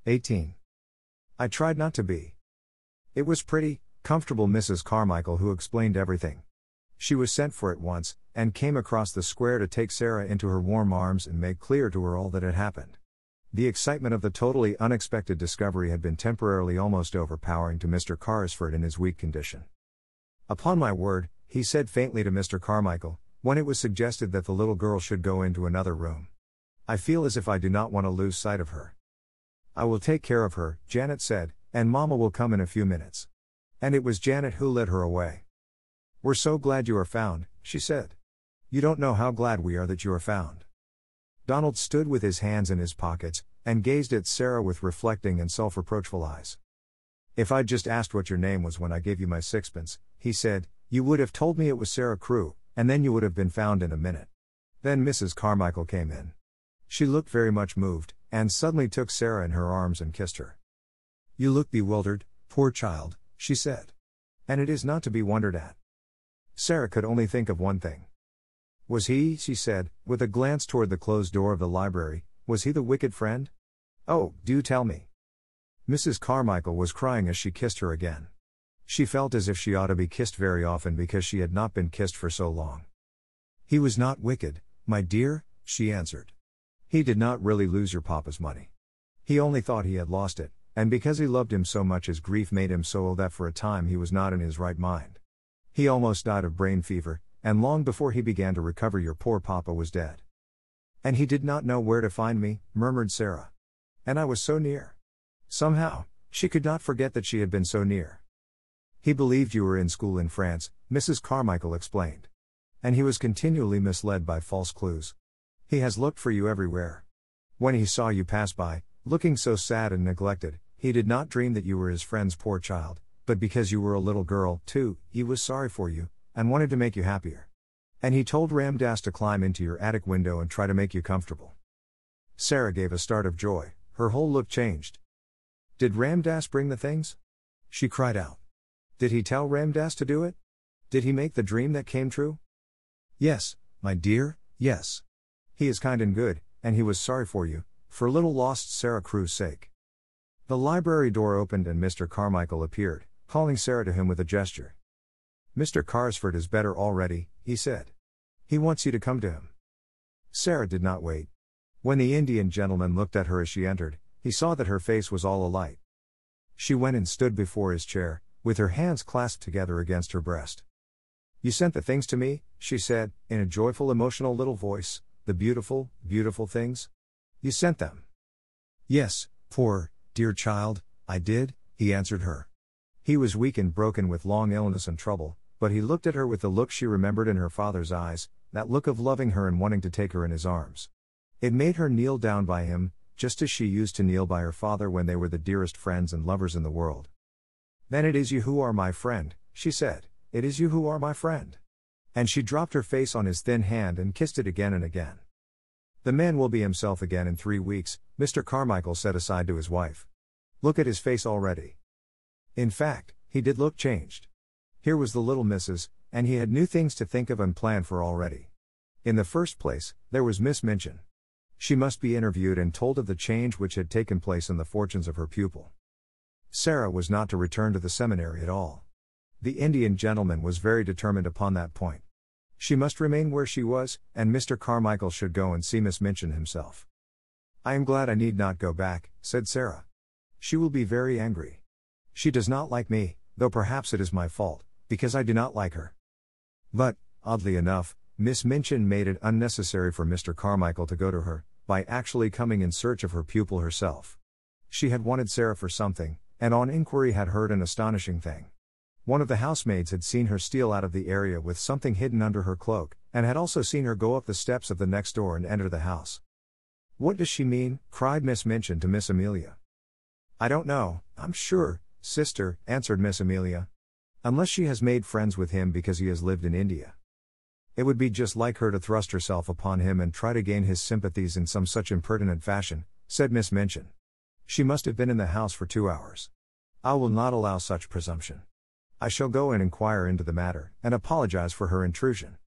18. I tried not to be. It was pretty comfortable Mrs. Carmichael who explained everything. She was sent for at once, and came across the square to take Sarah into her warm arms and make clear to her all that had happened. The excitement of the totally unexpected discovery had been temporarily almost overpowering to Mr. Carrisford in his weak condition. Upon my word, he said faintly to Mr. Carmichael, when it was suggested that the little girl should go into another room. I feel as if I do not want to lose sight of her. I will take care of her, Janet said, and Mama will come in a few minutes. And it was Janet who led her away. We're so glad you are found, she said. You don't know how glad we are that you are found. Donald stood with his hands in his pockets, and gazed at Sarah with reflecting and self-reproachful eyes. If I'd just asked what your name was when I gave you my sixpence, he said, you would have told me it was Sarah Crewe, and then you would have been found in a minute. Then Mrs. Carmichael came in. She looked very much moved, and suddenly took Sarah in her arms and kissed her. You look bewildered, poor child, she said. And it is not to be wondered at. Sarah could only think of one thing. Was he, she said, with a glance toward the closed door of the library, was he the wicked friend? Oh, do tell me. Mrs. Carmichael was crying as she kissed her again. She felt as if she ought to be kissed very often because she had not been kissed for so long. He was not wicked, my dear, she answered. He did not really lose your papa's money. He only thought he had lost it, and because he loved him so much his grief made him so ill that for a time he was not in his right mind. He almost died of brain fever, and long before he began to recover your poor papa was dead. And he did not know where to find me, murmured Sarah. And I was so near. Somehow, she could not forget that she had been so near. He believed you were in school in France, Mrs. Carmichael explained. And he was continually misled by false clues. He has looked for you everywhere. When he saw you pass by, looking so sad and neglected, he did not dream that you were his friend's poor child, but because you were a little girl, too, he was sorry for you, and wanted to make you happier. And he told Ramdas to climb into your attic window and try to make you comfortable. Sarah gave a start of joy, her whole look changed. Did Ramdas bring the things? She cried out. Did he tell Ramdas to do it? Did he make the dream that came true? Yes, my dear, yes. He is kind and good, and he was sorry for you, for little lost Sarah Crewe's sake. The library door opened and Mr. Carmichael appeared, calling Sarah to him with a gesture. Mr. Carrisford is better already, he said. He wants you to come to him. Sarah did not wait. When the Indian gentleman looked at her as she entered, he saw that her face was all alight. She went and stood before his chair, with her hands clasped together against her breast. You sent the things to me, she said, in a joyful, emotional little voice, the beautiful, beautiful things? You sent them. Yes, poor, dear child, I did, he answered her. He was weak and broken with long illness and trouble, but he looked at her with the look she remembered in her father's eyes, that look of loving her and wanting to take her in his arms. It made her kneel down by him, just as she used to kneel by her father when they were the dearest friends and lovers in the world. Then it is you who are my friend, she said, it is you who are my friend. And she dropped her face on his thin hand and kissed it again and again. The man will be himself again in 3 weeks, Mr. Carmichael said aside to his wife. Look at his face already. In fact, he did look changed. Here was the little missus, and he had new things to think of and plan for already. In the first place, there was Miss Minchin. She must be interviewed and told of the change which had taken place in the fortunes of her pupil. Sarah was not to return to the seminary at all. The Indian gentleman was very determined upon that point. She must remain where she was, and Mr. Carmichael should go and see Miss Minchin himself. I am glad I need not go back, said Sarah. She will be very angry. She does not like me, though perhaps it is my fault, because I do not like her. But, oddly enough, Miss Minchin made it unnecessary for Mr. Carmichael to go to her, by actually coming in search of her pupil herself. She had wanted Sarah for something, and on inquiry had heard an astonishing thing. One of the housemaids had seen her steal out of the area with something hidden under her cloak, and had also seen her go up the steps of the next door and enter the house. What does she mean? Cried Miss Minchin to Miss Amelia. I don't know, I'm sure, sister, answered Miss Amelia. Unless she has made friends with him because he has lived in India. It would be just like her to thrust herself upon him and try to gain his sympathies in some such impertinent fashion, said Miss Minchin. She must have been in the house for 2 hours. I will not allow such presumption. I shall go and inquire into the matter, and apologize for her intrusion.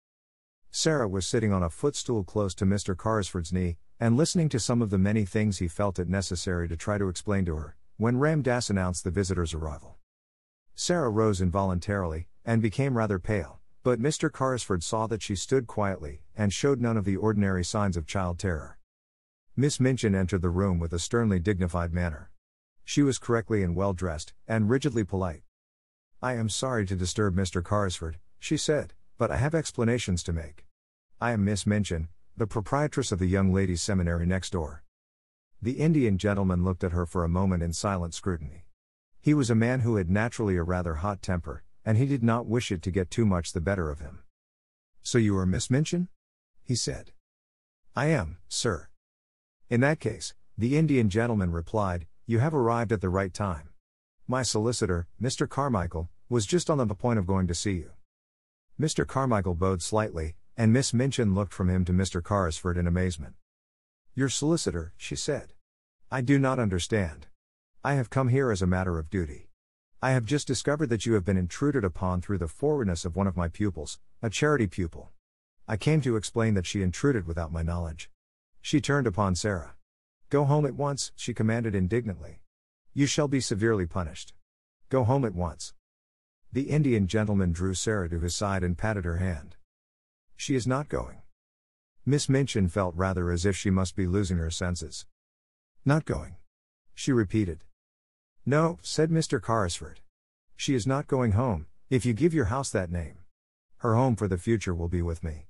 Sarah was sitting on a footstool close to Mr. Carrisford's knee, and listening to some of the many things he felt it necessary to try to explain to her, when Ram Dass announced the visitor's arrival. Sarah rose involuntarily, and became rather pale, but Mr. Carrisford saw that she stood quietly, and showed none of the ordinary signs of child terror. Miss Minchin entered the room with a sternly dignified manner. She was correctly and well dressed, and rigidly polite. "I am sorry to disturb Mr. Carrisford," she said, "but I have explanations to make. I am Miss Minchin, the proprietress of the young ladies' seminary next door." The Indian gentleman looked at her for a moment in silent scrutiny. He was a man who had naturally a rather hot temper, and he did not wish it to get too much the better of him. "So you are Miss Minchin?" he said. "I am, sir." "In that case," the Indian gentleman replied, "you have arrived at the right time. My solicitor, Mr. Carmichael, was just on the point of going to see you." Mr. Carmichael bowed slightly, and Miss Minchin looked from him to Mr. Carrisford in amazement. "Your solicitor," she said. "I do not understand. I have come here as a matter of duty. I have just discovered that you have been intruded upon through the forwardness of one of my pupils, a charity pupil. I came to explain that she intruded without my knowledge." She turned upon Sarah. "Go home at once," she commanded indignantly. "You shall be severely punished. Go home at once." The Indian gentleman drew Sarah to his side and patted her hand. "She is not going." Miss Minchin felt rather as if she must be losing her senses. "Not going?" she repeated. "No," said Mr. Carrisford. "She is not going home, if you give your house that name. Her home for the future will be with me."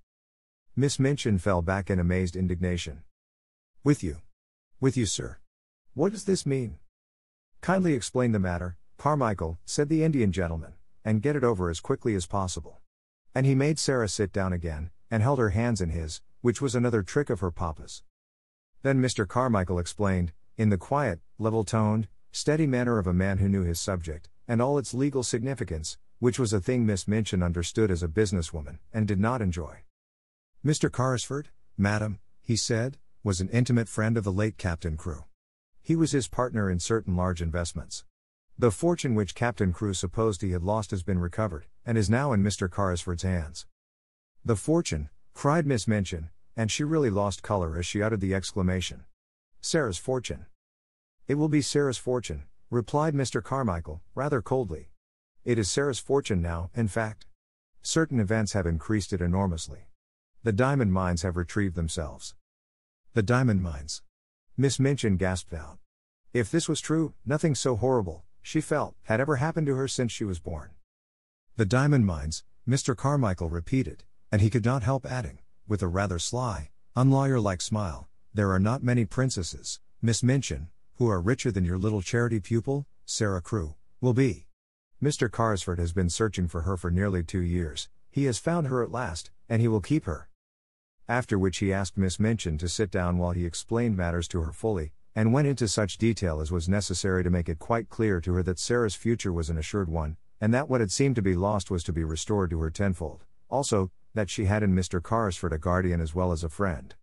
Miss Minchin fell back in amazed indignation. "With you? With you, sir? What does this mean?" "Kindly explain the matter, Carmichael," said the Indian gentleman, "and get it over as quickly as possible." And he made Sarah sit down again, and held her hands in his, which was another trick of her papa's. Then Mr. Carmichael explained, in the quiet, level-toned, steady manner of a man who knew his subject, and all its legal significance, which was a thing Miss Minchin understood as a businesswoman, and did not enjoy. "Mr. Carrisford, madam," he said, "was an intimate friend of the late Captain Crewe. He was his partner in certain large investments. The fortune which Captain Crewe supposed he had lost has been recovered, and is now in Mr. Carrisford's hands." "The fortune!" cried Miss Minchin, and she really lost color as she uttered the exclamation. "Sarah's fortune." "It will be Sarah's fortune," replied Mr. Carmichael, rather coldly. "It is Sarah's fortune now, in fact. Certain events have increased it enormously. The diamond mines have retrieved themselves." "The diamond mines!" Miss Minchin gasped out. If this was true, nothing so horrible, she felt, had ever happened to her since she was born. "The diamond mines," Mr. Carmichael repeated, and he could not help adding, with a rather sly, unlawyer-like smile, "There are not many princesses, Miss Minchin, who are richer than your little charity pupil, Sarah Crewe, will be. Mr. Carrisford has been searching for her for nearly 2 years, he has found her at last, and he will keep her." After which he asked Miss Minchin to sit down while he explained matters to her fully, and went into such detail as was necessary to make it quite clear to her that Sarah's future was an assured one, and that what had seemed to be lost was to be restored to her tenfold, also, that she had in Mr. Carrisford a guardian as well as a friend.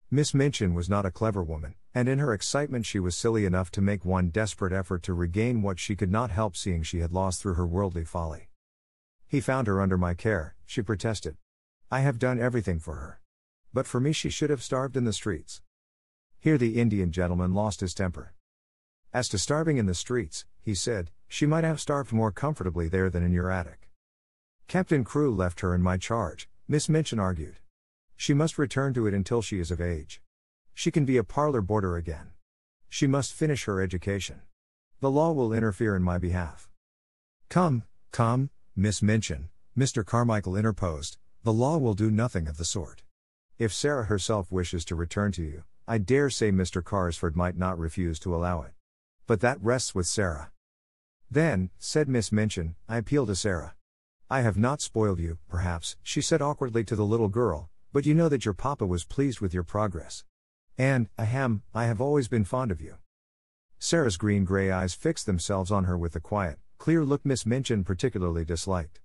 Miss Minchin was not a clever woman, and in her excitement she was silly enough to make one desperate effort to regain what she could not help seeing she had lost through her worldly folly. "He found her under my care," she protested. "I have done everything for her. But for me she should have starved in the streets." Here the Indian gentleman lost his temper. "As to starving in the streets," he said, "she might have starved more comfortably there than in your attic." "Captain Crewe left her in my charge," Miss Minchin argued. "She must return to it until she is of age. She can be a parlor boarder again. She must finish her education. The law will interfere in my behalf." Come, Miss Minchin," Mr. Carmichael interposed, "the law will do nothing of the sort. If Sarah herself wishes to return to you, I dare say Mr. Carrisford might not refuse to allow it. But that rests with Sarah." "Then," said Miss Minchin, "I appeal to Sarah. I have not spoiled you, perhaps," she said awkwardly to the little girl, "but you know that your papa was pleased with your progress. And, I have always been fond of you." Sarah's green-gray eyes fixed themselves on her with the quiet, clear look Miss Minchin particularly disliked.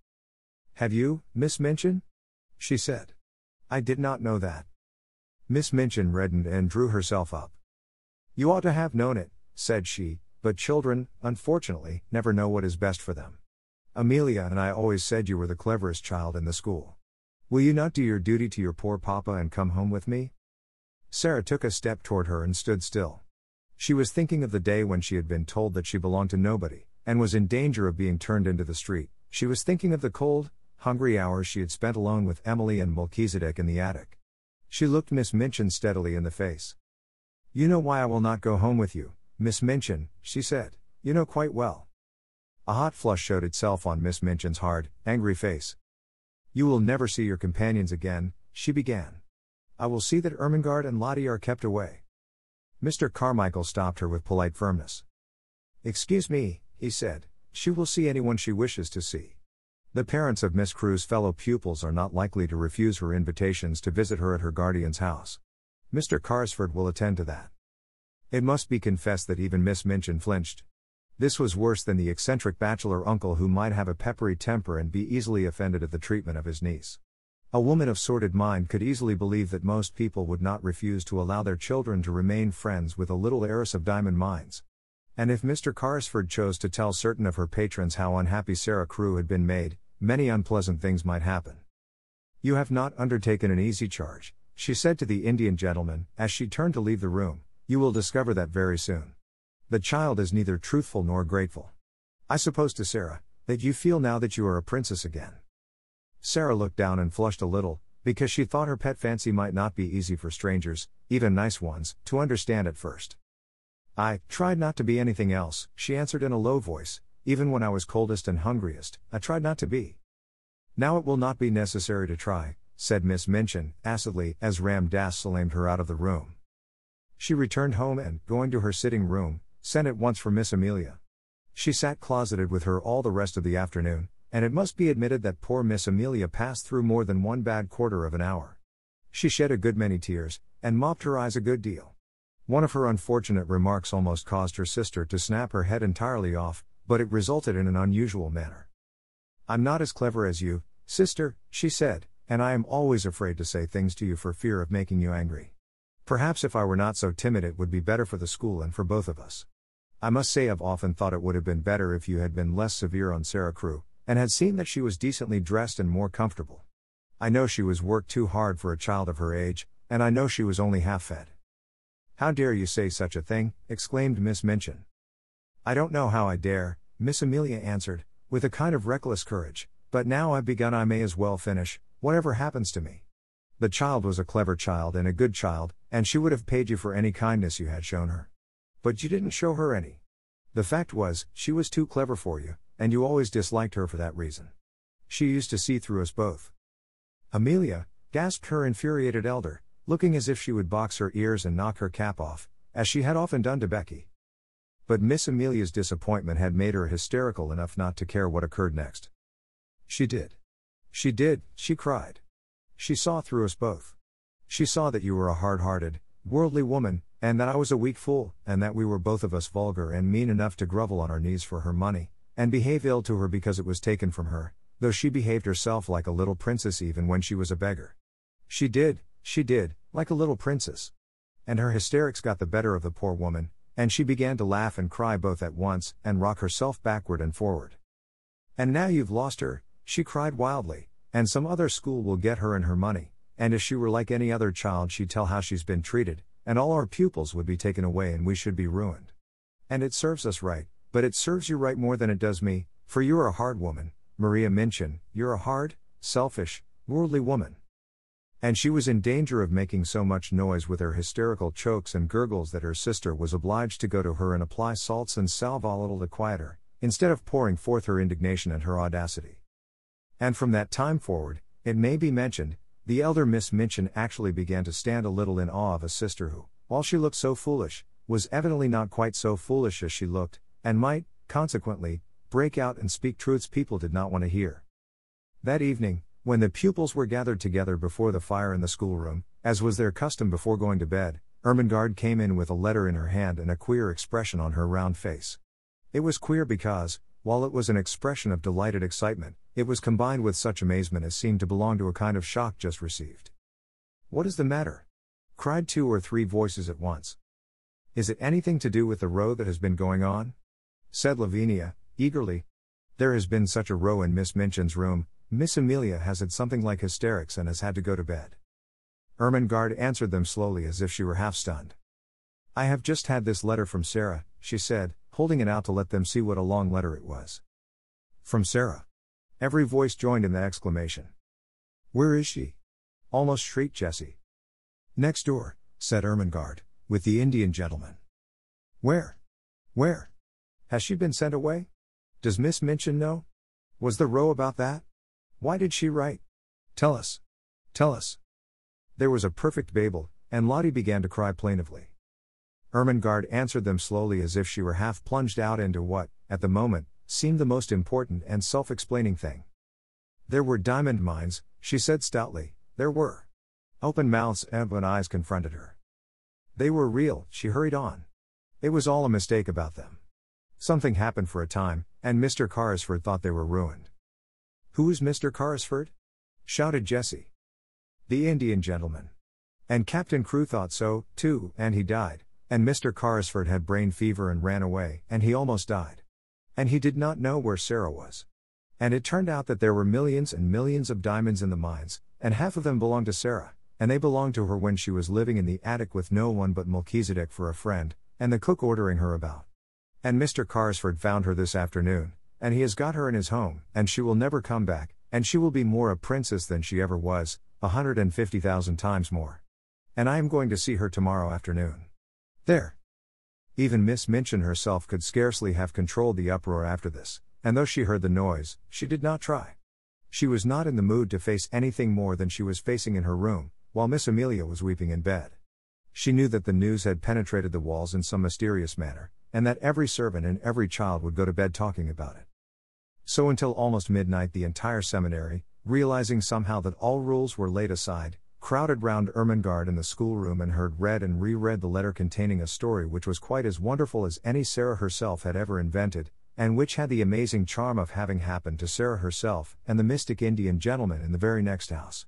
"Have you, Miss Minchin?" she said. "I did not know that." Miss Minchin reddened and drew herself up. "You ought to have known it," said she, "but children, unfortunately, never know what is best for them. Amelia and I always said you were the cleverest child in the school. Will you not do your duty to your poor papa and come home with me?" Sarah took a step toward her and stood still. She was thinking of the day when she had been told that she belonged to nobody, and was in danger of being turned into the street. She was thinking of the cold, hungry hours she had spent alone with Emily and Melchizedek in the attic. She looked Miss Minchin steadily in the face. "You know why I will not go home with you, Miss Minchin," she said. "You know quite well." A hot flush showed itself on Miss Minchin's hard, angry face. "You will never see your companions again," she began. "I will see that Ermengarde and Lottie are kept away." Mr. Carmichael stopped her with polite firmness. "Excuse me," he said, "she will see anyone she wishes to see. The parents of Miss Crewe's fellow pupils are not likely to refuse her invitations to visit her at her guardian's house. Mr. Carrisford will attend to that." It must be confessed that even Miss Minchin flinched. This was worse than the eccentric bachelor uncle who might have a peppery temper and be easily offended at the treatment of his niece. A woman of sordid mind could easily believe that most people would not refuse to allow their children to remain friends with a little heiress of diamond mines. And if Mr. Carrisford chose to tell certain of her patrons how unhappy Sarah Crewe had been made, many unpleasant things might happen. "You have not undertaken an easy charge," she said to the Indian gentleman, as she turned to leave the room. "You will discover that very soon. The child is neither truthful nor grateful. I suppose to Sarah, that you feel now that you are a princess again." Sarah looked down and flushed a little, because she thought her pet fancy might not be easy for strangers, even nice ones, to understand at first. "I tried not to be anything else," she answered in a low voice. "Even when I was coldest and hungriest, I tried not to be." "Now it will not be necessary to try," said Miss Minchin, acidly, as Ram Dass salamed her out of the room. She returned home and, going to her sitting room, sent at once for Miss Amelia. She sat closeted with her all the rest of the afternoon, and it must be admitted that poor Miss Amelia passed through more than one bad quarter of an hour. She shed a good many tears, and mopped her eyes a good deal. One of her unfortunate remarks almost caused her sister to snap her head entirely off, but it resulted in an unusual manner. "I'm not as clever as you, sister," she said, "and I am always afraid to say things to you for fear of making you angry. Perhaps if I were not so timid it would be better for the school and for both of us. I must say I've often thought it would have been better if you had been less severe on Sarah Crewe, and had seen that she was decently dressed and more comfortable. I know she was worked too hard for a child of her age, and I know she was only half fed." "How dare you say such a thing?" exclaimed Miss Minchin. "I don't know how I dare," Miss Amelia answered, with a kind of reckless courage, "but now I've begun I may as well finish, whatever happens to me. The child was a clever child and a good child, and she would have paid you for any kindness you had shown her. But you didn't show her any. The fact was, she was too clever for you, and you always disliked her for that reason. She used to see through us both." "Amelia," gasped her infuriated elder, looking as if she would box her ears and knock her cap off, as she had often done to Becky. But Miss Amelia's disappointment had made her hysterical enough not to care what occurred next. "She did. She did," she cried. "She saw through us both. She saw that you were a hard-hearted, worldly woman, and that I was a weak fool, and that we were both of us vulgar and mean enough to grovel on our knees for her money, and behave ill to her because it was taken from her, though she behaved herself like a little princess even when she was a beggar. She did, like a little princess. And her hysterics got the better of the poor woman, and she began to laugh and cry both at once, and rock herself backward and forward. And now you've lost her," she cried wildly, "and some other school will get her and her money, and if she were like any other child she'd tell how she's been treated, and all our pupils would be taken away and we should be ruined. And it serves us right, but it serves you right more than it does me, for you're a hard woman, Maria Minchin, you're a hard, selfish, worldly woman." And she was in danger of making so much noise with her hysterical chokes and gurgles that her sister was obliged to go to her and apply salts and sal volatile to quiet her, instead of pouring forth her indignation and her audacity. And from that time forward, it may be mentioned, the elder Miss Minchin actually began to stand a little in awe of a sister who, while she looked so foolish, was evidently not quite so foolish as she looked, and might, consequently, break out and speak truths people did not want to hear. That evening, when the pupils were gathered together before the fire in the schoolroom, as was their custom before going to bed, Ermengarde came in with a letter in her hand and a queer expression on her round face. It was queer because, while it was an expression of delighted excitement, it was combined with such amazement as seemed to belong to a kind of shock just received. "What is the matter?" cried 2 or 3 voices at once. "Is it anything to do with the row that has been going on?" said Lavinia, eagerly. "There has been such a row in Miss Minchin's room. Miss Amelia has had something like hysterics and has had to go to bed." Ermengarde answered them slowly as if she were half stunned. I have just had this letter from Sarah, she said, holding it out to let them see what a long letter it was. From Sarah. Every voice joined in the exclamation. Where is she? Almost shrieked Jessie. Next door, said Ermengarde, with the Indian gentleman. Where? Where? Has she been sent away? Does Miss Minchin know? Was the row about that? Why did she write? Tell us. Tell us. There was a perfect babel, and Lottie began to cry plaintively. Ermengarde answered them slowly as if she were half plunged out into what, at the moment, seemed the most important and self-explaining thing. There were diamond mines, she said stoutly, there were. Open mouths and open eyes confronted her. They were real, she hurried on. It was all a mistake about them. Something happened for a time, and Mr. Carrisford thought they were ruined. Who is Mr. Carrisford? Shouted Jessie. The Indian gentleman. And Captain Crewe thought so, too, and he died, and Mr. Carrisford had brain fever and ran away, and he almost died. And he did not know where Sarah was. And it turned out that there were millions and millions of diamonds in the mines, and half of them belonged to Sarah, and they belonged to her when she was living in the attic with no one but Melchizedek for a friend, and the cook ordering her about. And Mr. Carrisford found her this afternoon, and he has got her in his home, and she will never come back, and she will be more a princess than she ever was, 150,000 times more. And I am going to see her tomorrow afternoon. There. Even Miss Minchin herself could scarcely have controlled the uproar after this, and though she heard the noise, she did not try. She was not in the mood to face anything more than she was facing in her room, while Miss Amelia was weeping in bed. She knew that the news had penetrated the walls in some mysterious manner, and that every servant and every child would go to bed talking about it. So until almost midnight the entire seminary, realizing somehow that all rules were laid aside, crowded round Ermengarde in the schoolroom and heard read and reread the letter containing a story which was quite as wonderful as any Sarah herself had ever invented, and which had the amazing charm of having happened to Sarah herself and the mystic Indian gentleman in the very next house.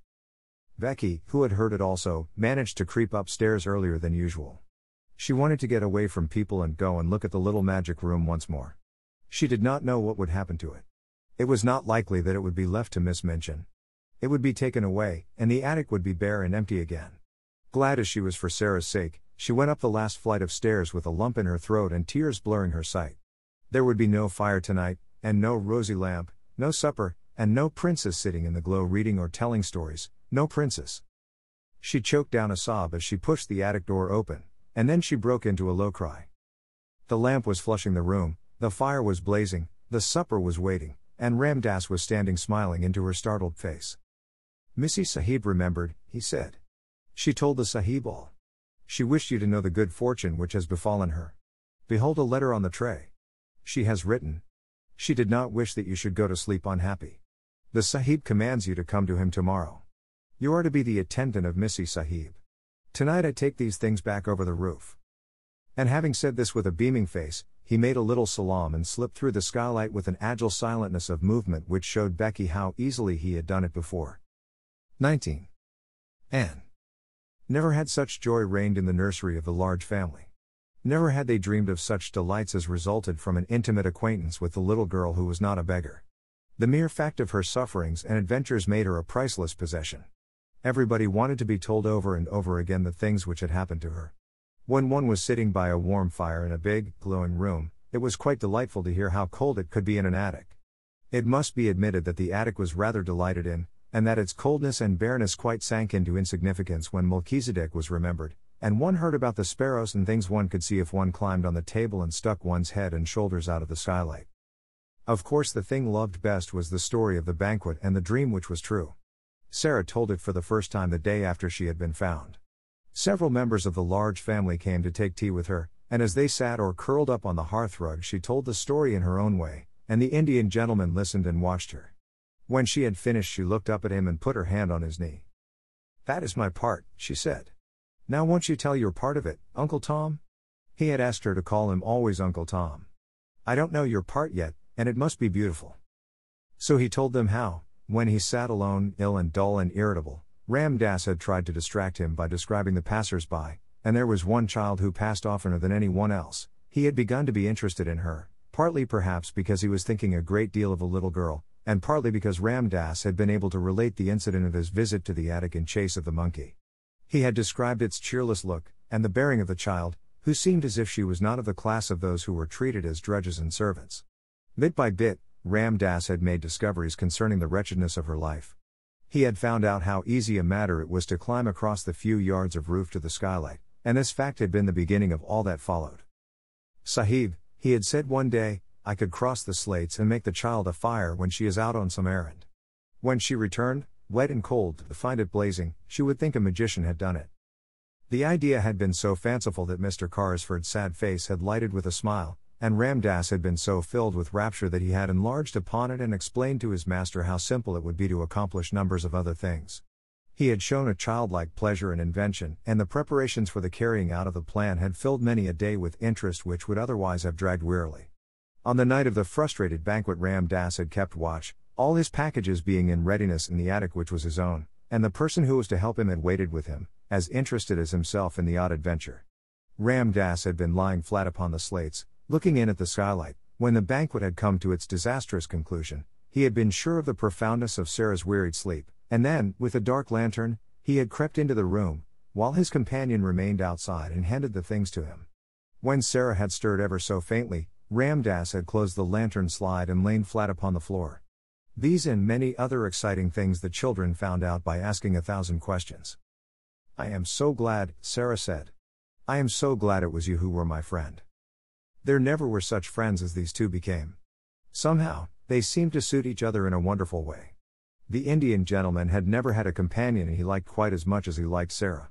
Becky, who had heard it also, managed to creep upstairs earlier than usual. She wanted to get away from people and go and look at the little magic room once more. She did not know what would happen to it. It was not likely that it would be left to Miss Minchin. It would be taken away, and the attic would be bare and empty again. Glad as she was for Sarah's sake, she went up the last flight of stairs with a lump in her throat and tears blurring her sight. There would be no fire tonight, and no rosy lamp, no supper, and no princess sitting in the glow reading or telling stories, no princess. She choked down a sob as she pushed the attic door open, and then she broke into a low cry. The lamp was flushing the room, the fire was blazing, the supper was waiting, and Ram Dass was standing smiling into her startled face. Missy Sahib remembered, he said. She told the Sahib all. She wished you to know the good fortune which has befallen her. Behold a letter on the tray. She has written. She did not wish that you should go to sleep unhappy. The Sahib commands you to come to him tomorrow. You are to be the attendant of Missy Sahib. Tonight I take these things back over the roof. And having said this with a beaming face, he made a little salaam and slipped through the skylight with an agile silentness of movement which showed Becky how easily he had done it before. 19. Anne. Never had such joy reigned in the nursery of the large family. Never had they dreamed of such delights as resulted from an intimate acquaintance with the little girl who was not a beggar. The mere fact of her sufferings and adventures made her a priceless possession. Everybody wanted to be told over and over again the things which had happened to her. When one was sitting by a warm fire in a big, glowing room, it was quite delightful to hear how cold it could be in an attic. It must be admitted that the attic was rather delighted in, and that its coldness and bareness quite sank into insignificance when Melchizedek was remembered, and one heard about the sparrows and things one could see if one climbed on the table and stuck one's head and shoulders out of the skylight. Of course the thing loved best was the story of the banquet and the dream which was true. Sarah told it for the first time the day after she had been found. Several members of the large family came to take tea with her, and as they sat or curled up on the hearthrug she told the story in her own way, and the Indian gentleman listened and watched her. When she had finished she looked up at him and put her hand on his knee. "That is my part," she said. "Now won't you tell your part of it, Uncle Tom?" He had asked her to call him always Uncle Tom. "I don't know your part yet, and it must be beautiful." So he told them how, when he sat alone, ill and dull and irritable, Ram Dass had tried to distract him by describing the passers-by, and there was one child who passed oftener than any one else. He had begun to be interested in her, partly perhaps because he was thinking a great deal of a little girl, and partly because Ram Dass had been able to relate the incident of his visit to the attic in chase of the monkey. He had described its cheerless look, and the bearing of the child, who seemed as if she was not of the class of those who were treated as drudges and servants. Bit by bit, Ram Dass had made discoveries concerning the wretchedness of her life. He had found out how easy a matter it was to climb across the few yards of roof to the skylight, and this fact had been the beginning of all that followed. Sahib, he had said one day, I could cross the slates and make the child a fire when she is out on some errand. When she returned, wet and cold, to find it blazing, she would think a magician had done it. The idea had been so fanciful that Mr. Carrisford's sad face had lighted with a smile, and Ram Dass had been so filled with rapture that he had enlarged upon it and explained to his master how simple it would be to accomplish numbers of other things. He had shown a childlike pleasure in invention, and the preparations for the carrying out of the plan had filled many a day with interest which would otherwise have dragged wearily. On the night of the frustrated banquet, Ram Dass had kept watch, all his packages being in readiness in the attic which was his own, and the person who was to help him had waited with him, as interested as himself in the odd adventure. Ram Dass had been lying flat upon the slates, looking in at the skylight, when the banquet had come to its disastrous conclusion. He had been sure of the profoundness of Sarah's wearied sleep, and then, with a dark lantern, he had crept into the room, while his companion remained outside and handed the things to him. When Sarah had stirred ever so faintly, Ram Dass had closed the lantern slide and lain flat upon the floor. These and many other exciting things the children found out by asking 1,000 questions. I am so glad, Sarah said. I am so glad it was you who were my friend. There never were such friends as these two became. Somehow, they seemed to suit each other in a wonderful way. The Indian gentleman had never had a companion he liked quite as much as he liked Sarah.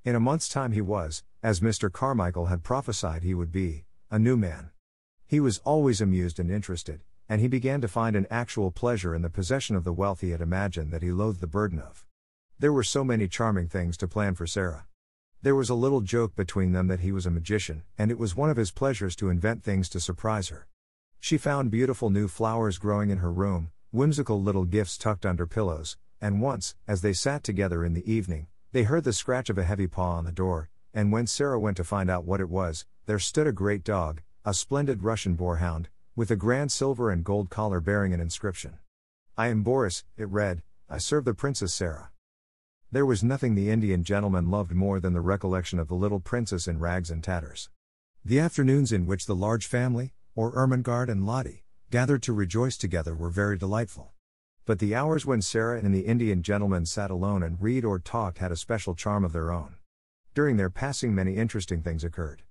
In a month's time he was, as Mr. Carmichael had prophesied he would be, a new man. He was always amused and interested, and he began to find an actual pleasure in the possession of the wealth he had imagined that he loathed the burden of. There were so many charming things to plan for Sarah. There was a little joke between them that he was a magician, and it was one of his pleasures to invent things to surprise her. She found beautiful new flowers growing in her room, whimsical little gifts tucked under pillows, and once, as they sat together in the evening, they heard the scratch of a heavy paw on the door, and when Sarah went to find out what it was, there stood a great dog, a splendid Russian boarhound, with a grand silver and gold collar bearing an inscription. I am Boris, it read, I serve the Princess Sarah. There was nothing the Indian gentleman loved more than the recollection of the little princess in rags and tatters. The afternoons in which the large family, or Ermengarde and Lottie, gathered to rejoice together were very delightful. But the hours when Sarah and the Indian gentleman sat alone and read or talked had a special charm of their own. During their passing many interesting things occurred.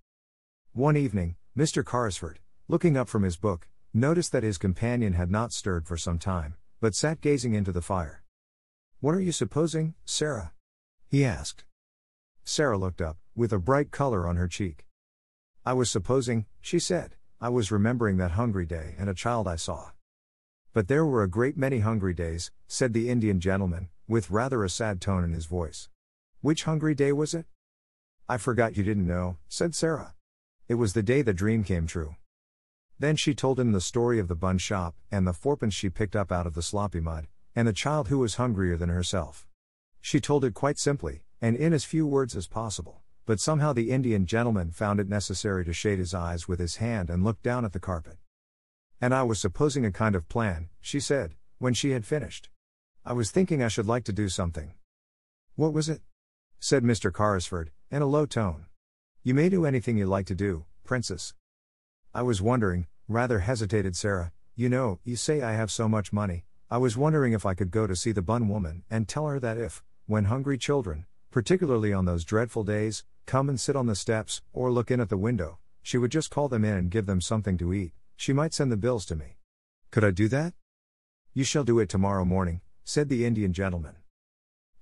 One evening, Mr. Carrisford, looking up from his book, noticed that his companion had not stirred for some time, but sat gazing into the fire. What are you supposing, Sarah? He asked. Sarah looked up, with a bright color on her cheek. I was supposing, she said, I was remembering that hungry day and a child I saw. But there were a great many hungry days, said the Indian gentleman, with rather a sad tone in his voice. Which hungry day was it? I forgot you didn't know, said Sarah. It was the day the dream came true. Then she told him the story of the bun shop, and the fourpence she picked up out of the sloppy mud, and the child who was hungrier than herself. She told it quite simply, and in as few words as possible, but somehow the Indian gentleman found it necessary to shade his eyes with his hand and look down at the carpet. And I was supposing a kind of plan, she said, when she had finished. I was thinking I should like to do something. What was it? Said Mr. Carrisford, in a low tone. You may do anything you like to do, Princess. I was wondering, rather hesitated Sarah, you say I have so much money, I was wondering if I could go to see the bun woman and tell her that if, when hungry children, particularly on those dreadful days, come and sit on the steps, or look in at the window, she would just call them in and give them something to eat, she might send the bills to me. Could I do that? You shall do it tomorrow morning, said the Indian gentleman.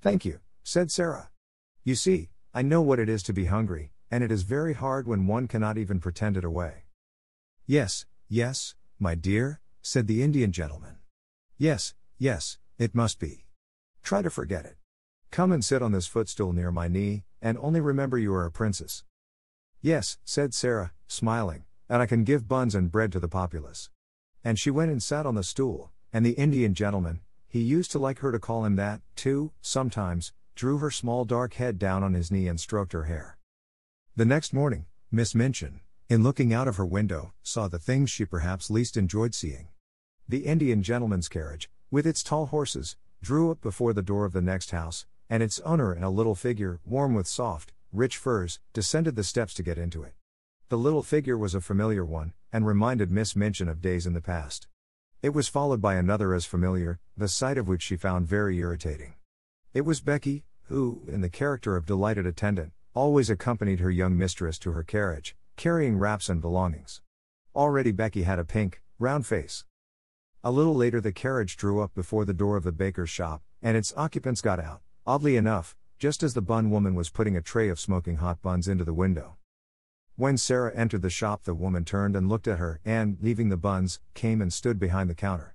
Thank you, said Sarah. You see, I know what it is to be hungry, and it is very hard when one cannot even pretend it away. Yes, my dear, said the Indian gentleman. Yes, it must be. Try to forget it. Come and sit on this footstool near my knee, and only remember you are a princess. Yes, said Sarah, smiling, and I can give buns and bread to the populace. And she went and sat on the stool, and the Indian gentleman, he used to like her to call him that, too, sometimes, drew her small dark head down on his knee and stroked her hair. The next morning, Miss Minchin, in looking out of her window, saw the things she perhaps least enjoyed seeing. The Indian gentleman's carriage, with its tall horses, drew up before the door of the next house, and its owner and a little figure, warm with soft, rich furs, descended the steps to get into it. The little figure was a familiar one, and reminded Miss Minchin of days in the past. It was followed by another as familiar, the sight of which she found very irritating. It was Becky, who, in the character of delighted attendant, always accompanied her young mistress to her carriage, carrying wraps and belongings. Already Becky had a pink, round face. A little later the carriage drew up before the door of the baker's shop, and its occupants got out, oddly enough, just as the bun woman was putting a tray of smoking hot buns into the window. When Sarah entered the shop, the woman turned and looked at her and, leaving the buns, came and stood behind the counter.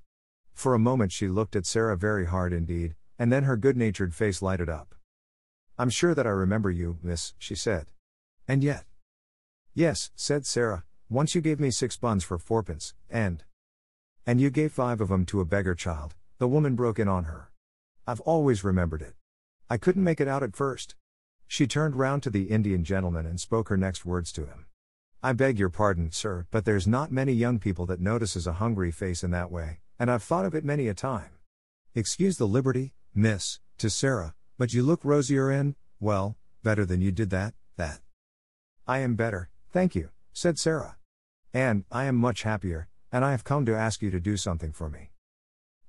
For a moment she looked at Sarah very hard indeed, and then her good-natured face lighted up. "I'm sure that I remember you, miss," she said. "And yet—" "Yes," said Sarah, "once you gave me 6 buns for 4pence, and you gave 5 of 'em to a beggar child," the woman broke in on her. "I've always remembered it. I couldn't make it out at first." She turned round to the Indian gentleman and spoke her next words to him. "I beg your pardon, sir, but there's not many young people that notices a hungry face in that way, and I've thought of it many a time. Excuse the liberty, miss," to Sarah, "but you look rosier and, well, better than you did that. "I am better, thank you," said Sarah. "And I am much happier, and I have come to ask you to do something for me."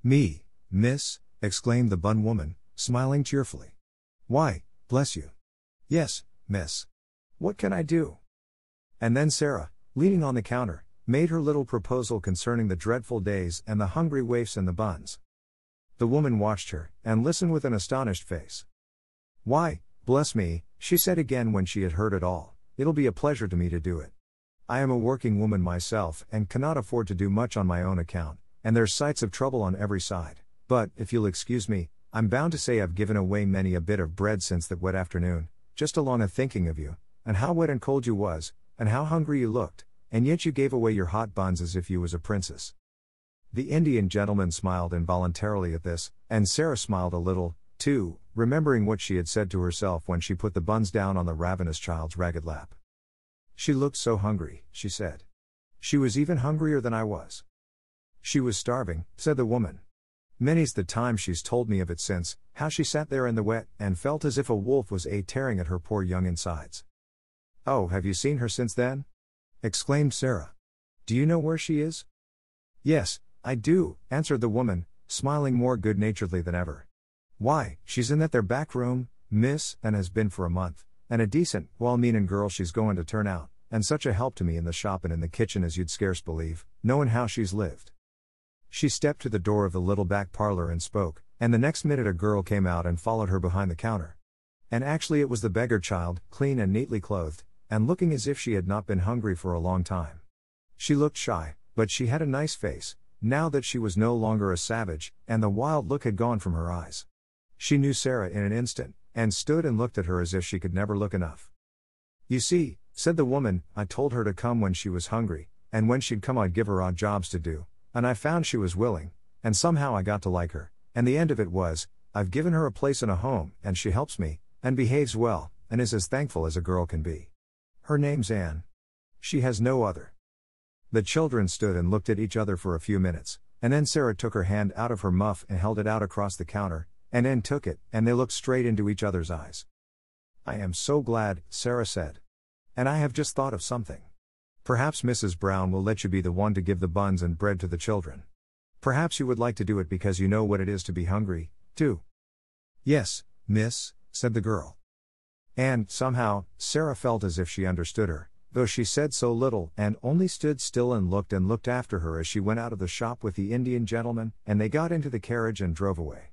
"Me, miss?" exclaimed the bun woman, smiling cheerfully. "Why, bless you. Yes, miss. What can I do?" And then Sarah, leaning on the counter, made her little proposal concerning the dreadful days and the hungry waifs and the buns. The woman watched her, and listened with an astonished face. "Why, bless me," she said again when she had heard it all, "it'll be a pleasure to me to do it. I am a working woman myself and cannot afford to do much on my own account, and there's sights of trouble on every side, but, if you'll excuse me, I'm bound to say I've given away many a bit of bread since that wet afternoon, just along a thinking of you, and how wet and cold you was, and how hungry you looked, and yet you gave away your hot buns as if you was a princess." The Indian gentleman smiled involuntarily at this, and Sarah smiled a little, too, remembering what she had said to herself when she put the buns down on the ravenous child's ragged lap. "She looked so hungry," she said. "She was even hungrier than I was." "She was starving," said the woman. "Many's the time she's told me of it since, how she sat there in the wet, and felt as if a wolf was tearing at her poor young insides." "Oh, have you seen her since then?" exclaimed Sarah. "Do you know where she is?" "Yes, I do," answered the woman, smiling more good-naturedly than ever. "Why, she's in that there back room, miss, and has been for a month, and a decent, well-meanin' girl she's goin' to turn out, and such a help to me in the shop and in the kitchen as you'd scarce believe, knowin' how she's lived." She stepped to the door of the little back parlor and spoke, and the next minute a girl came out and followed her behind the counter. And actually it was the beggar child, clean and neatly clothed, and looking as if she had not been hungry for a long time. She looked shy, but she had a nice face, now that she was no longer a savage, and the wild look had gone from her eyes. She knew Sarah in an instant, and stood and looked at her as if she could never look enough. "You see," said the woman, "I told her to come when she was hungry, and when she'd come I'd give her odd jobs to do, and I found she was willing, and somehow I got to like her, and the end of it was, I've given her a place in a home, and she helps me, and behaves well, and is as thankful as a girl can be. Her name's Anne. She has no other." The children stood and looked at each other for a few minutes, and then Sarah took her hand out of her muff and held it out across the counter, and Anne took it, and they looked straight into each other's eyes. "I am so glad," Sarah said. "And I have just thought of something. Perhaps Mrs. Brown will let you be the one to give the buns and bread to the children. Perhaps you would like to do it because you know what it is to be hungry, too." "Yes, miss," said the girl. And, somehow, Sarah felt as if she understood her, though she said so little, and only stood still and looked after her as she went out of the shop with the Indian gentleman, and they got into the carriage and drove away.